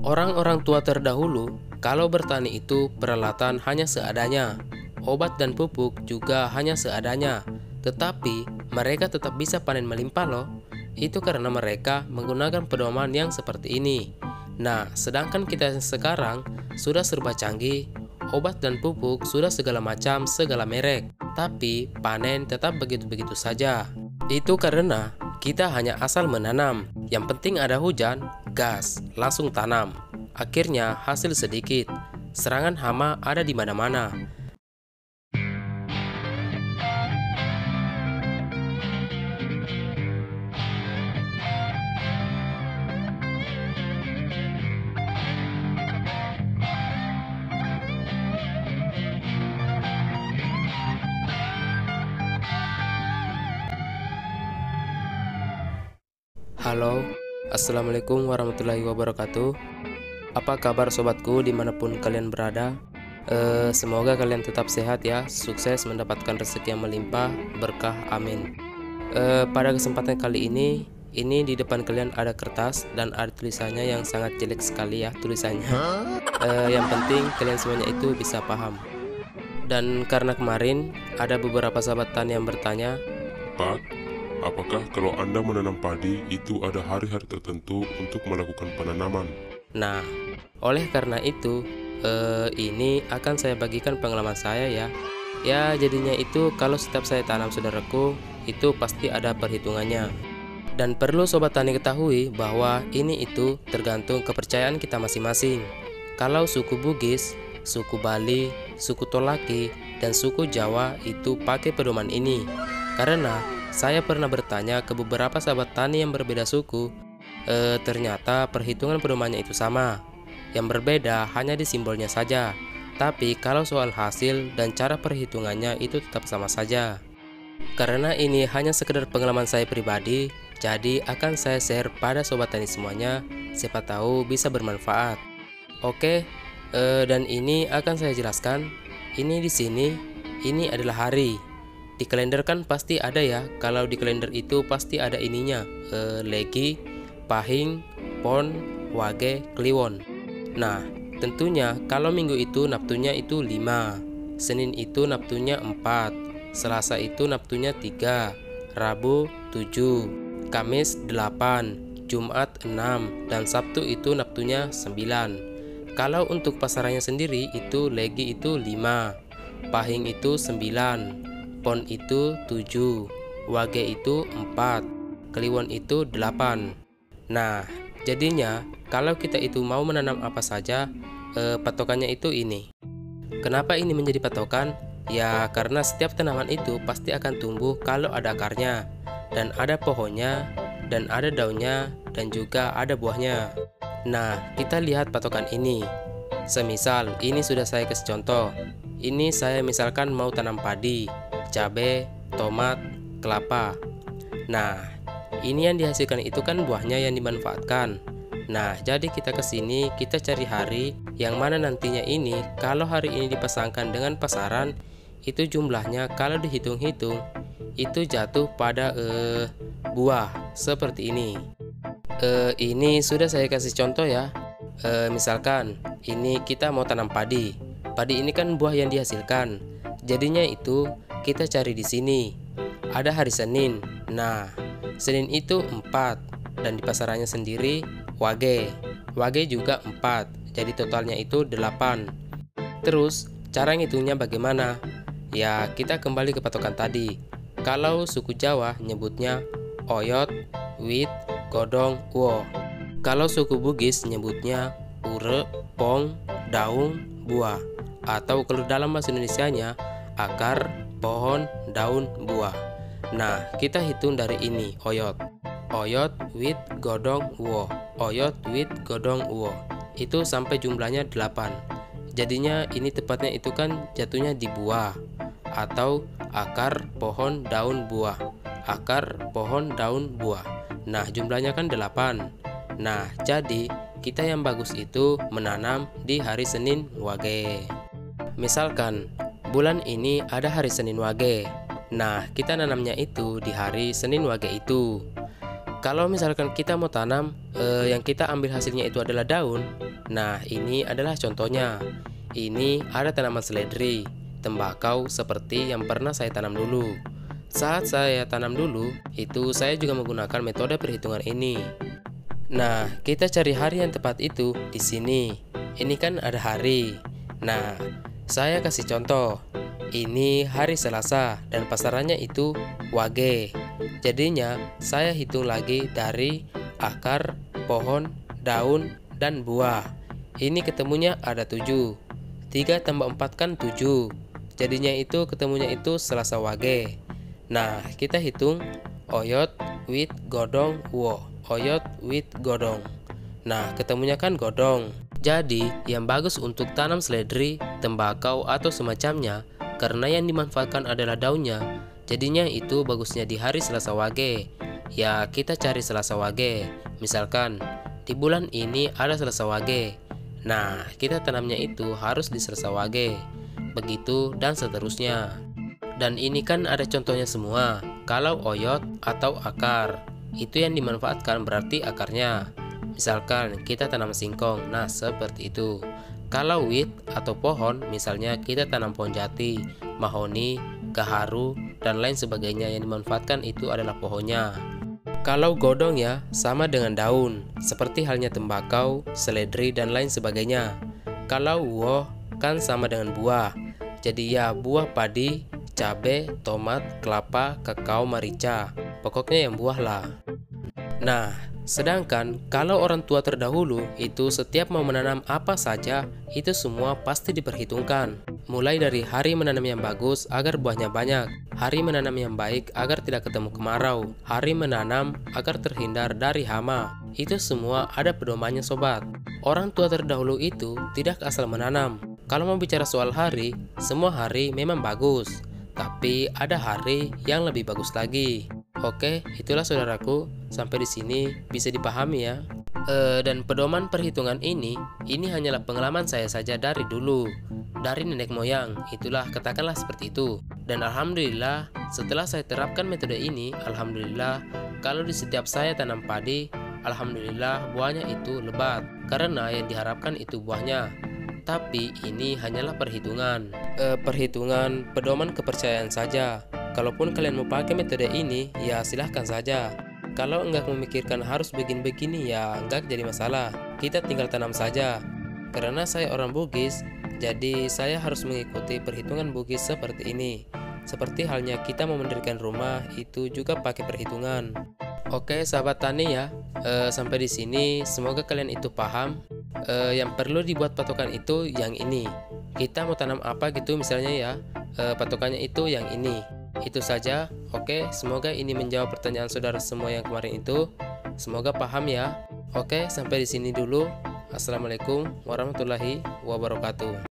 Orang-orang tua terdahulu, kalau bertani itu peralatan hanya seadanya, obat dan pupuk juga hanya seadanya, tetapi mereka tetap bisa panen melimpah loh. Itu karena mereka menggunakan pedoman yang seperti ini. Nah, sedangkan kita sekarang sudah serba canggih, obat dan pupuk sudah segala macam, segala merek, tapi panen tetap begitu-begitu saja. Itu karena kita hanya asal menanam, yang penting ada hujan, gas, langsung tanam. Akhirnya hasil sedikit, serangan hama ada di mana-mana. Halo, Assalamualaikum warahmatullahi wabarakatuh. Apa kabar sobatku dimanapun kalian berada? Semoga kalian tetap sehat ya, sukses mendapatkan rezeki yang melimpah, berkah, amin. Pada kesempatan kali ini di depan kalian ada kertas dan ada tulisannya yang sangat jelek sekali ya tulisannya. Yang penting kalian semuanya itu bisa paham. Dan karena kemarin ada beberapa sahabat tani yang bertanya, Pak, apakah kalau Anda menanam padi itu ada hari-hari tertentu untuk melakukan penanaman? nah, oleh karena itu, ini akan saya bagikan pengalaman saya ya. Ya, jadinya itu kalau setiap saya tanam saudaraku, itu pasti ada perhitungannya. Dan perlu sobat tani ketahui bahwa ini itu tergantung kepercayaan kita masing-masing. Kalau suku Bugis, suku Bali, suku Tolaki, dan suku Jawa itu pakai pedoman ini. Karena saya pernah bertanya ke beberapa sahabat tani yang berbeda suku, ternyata perhitungan pedomannya itu sama. Yang berbeda hanya di simbolnya saja. Tapi kalau soal hasil dan cara perhitungannya itu tetap sama saja. Karena ini hanya sekedar pengalaman saya pribadi, jadi akan saya share pada sobat tani semuanya, siapa tahu bisa bermanfaat. Oke, dan ini akan saya jelaskan. Ini di sini, ini adalah hari. Di kalender kan pasti ada ya. Kalau di kalender itu pasti ada ininya, Legi, Pahing, Pon, Wage, Kliwon. Nah, tentunya kalau minggu itu Neptunnya itu 5, Senin itu Neptunnya 4, Selasa itu Neptunnya 3, Rabu 7, Kamis 8, Jumat 6, dan Sabtu itu Neptunnya 9. Kalau untuk pasarannya sendiri itu Legi itu 5, Pahing itu 9, Pon itu 7, Wage itu 4, Kliwon itu 8. Nah, jadinya kalau kita itu mau menanam apa saja, patokannya itu ini. Kenapa ini menjadi patokan? Ya karena setiap tanaman itu pasti akan tumbuh kalau ada akarnya, dan ada pohonnya, dan ada daunnya, dan juga ada buahnya. Nah, kita lihat patokan ini. Semisal ini sudah saya kasih contoh. Ini saya misalkan mau tanam padi, cabai, tomat, kelapa. Nah, ini yang dihasilkan itu kan buahnya yang dimanfaatkan. Nah, jadi kita kesini, kita cari hari yang mana nantinya ini, kalau hari ini dipasangkan dengan pasaran, itu jumlahnya kalau dihitung-hitung, itu jatuh pada buah seperti ini. Ini sudah saya kasih contoh ya. Misalkan, ini kita mau tanam padi. Padi ini kan buah yang dihasilkan. Jadinya itu kita cari di sini. Ada hari Senin. Nah, Senin itu 4 dan di pasarannya sendiri Wage. Wage juga 4. Jadi totalnya itu 8. Terus cara ngitungnya bagaimana? Ya, kita kembali ke patokan tadi. Kalau suku Jawa nyebutnya oyot, wit, godong, uwo. Kalau suku Bugis nyebutnya ure, pong, daun, buah. Atau kalau dalam bahasa Indonesianya akar, pohon, daun, buah. Nah, kita hitung dari ini, oyot. Oyot, wit, godong, uwo. Oyot, wit, godong, uwo. Itu sampai jumlahnya 8. Jadinya ini tepatnya itu kan jatuhnya di buah. Atau akar, pohon, daun, buah. Akar, pohon, daun, buah. Nah, jumlahnya kan 8. Nah, jadi kita yang bagus itu menanam di hari Senin Wage. Misalkan bulan ini ada hari Senin Wage. Nah, kita nanamnya itu di hari Senin Wage itu. Kalau misalkan kita mau tanam, yang kita ambil hasilnya itu adalah daun. Nah, ini adalah contohnya. Ini ada tanaman seledri, tembakau seperti yang pernah saya tanam dulu. Saat saya tanam dulu, itu saya juga menggunakan metode perhitungan ini. Nah, kita cari hari yang tepat itu di sini. Ini kan ada hari. Nah, saya kasih contoh. Ini hari Selasa dan pasarannya itu Wage. Jadinya saya hitung lagi dari akar, pohon, daun, dan buah. Ini ketemunya ada 7. 3 tambah 4 kan 7. Jadinya itu ketemunya itu Selasa Wage. Nah, kita hitung oyot, wit, godong, wo. Oyot, wit, godong. Nah, ketemunya kan godong. Jadi, yang bagus untuk tanam seledri, tembakau, atau semacamnya, karena yang dimanfaatkan adalah daunnya, jadinya itu bagusnya di hari Selasa Wage. Ya, kita cari Selasa Wage. Misalkan, di bulan ini ada Selasa Wage. Nah, kita tanamnya itu harus di Selasa Wage. Begitu dan seterusnya. Dan ini kan ada contohnya semua. Kalau oyot atau akar, itu yang dimanfaatkan berarti akarnya. Misalkan kita tanam singkong, nah seperti itu. Kalau wit atau pohon, misalnya kita tanam pohon jati, mahoni, gaharu, dan lain sebagainya, yang dimanfaatkan itu adalah pohonnya. Kalau godong ya, sama dengan daun, seperti halnya tembakau, seledri, dan lain sebagainya. Kalau woh, kan sama dengan buah. Jadi ya buah padi, cabai, tomat, kelapa, kakao, merica. Pokoknya yang buah lah. Nah, sedangkan kalau orang tua terdahulu itu setiap mau menanam apa saja, itu semua pasti diperhitungkan. Mulai dari hari menanam yang bagus agar buahnya banyak, hari menanam yang baik agar tidak ketemu kemarau, hari menanam agar terhindar dari hama. Itu semua ada pedomannya sobat. Orang tua terdahulu itu tidak asal menanam. Kalau mau bicara soal hari, semua hari memang bagus, tapi ada hari yang lebih bagus lagi. Oke, itulah saudaraku. Sampai di sini bisa dipahami ya. Dan pedoman perhitungan ini hanyalah pengalaman saya saja dari dulu, dari nenek moyang. Itulah, katakanlah seperti itu. Dan alhamdulillah, setelah saya terapkan metode ini, alhamdulillah, kalau di setiap saya tanam padi, alhamdulillah buahnya itu lebat. Karena yang diharapkan itu buahnya. Tapi ini hanyalah perhitungan. Perhitungan pedoman kepercayaan saja. Kalaupun kalian mau pakai metode ini, ya silahkan saja. Kalau enggak memikirkan harus begini-begini, ya enggak jadi masalah. Kita tinggal tanam saja. Karena saya orang Bugis, jadi saya harus mengikuti perhitungan Bugis seperti ini. Seperti halnya kita mau mendirikan rumah, itu juga pakai perhitungan. Oke, sahabat tani ya. Sampai di sini, semoga kalian itu paham. Yang perlu dibuat patokan itu yang ini. Kita mau tanam apa gitu misalnya ya, patokannya itu yang ini. Itu saja. Oke, semoga ini menjawab pertanyaan saudara semua yang kemarin itu. Semoga paham ya. Oke, sampai di sini dulu. Assalamualaikum warahmatullahi wabarakatuh.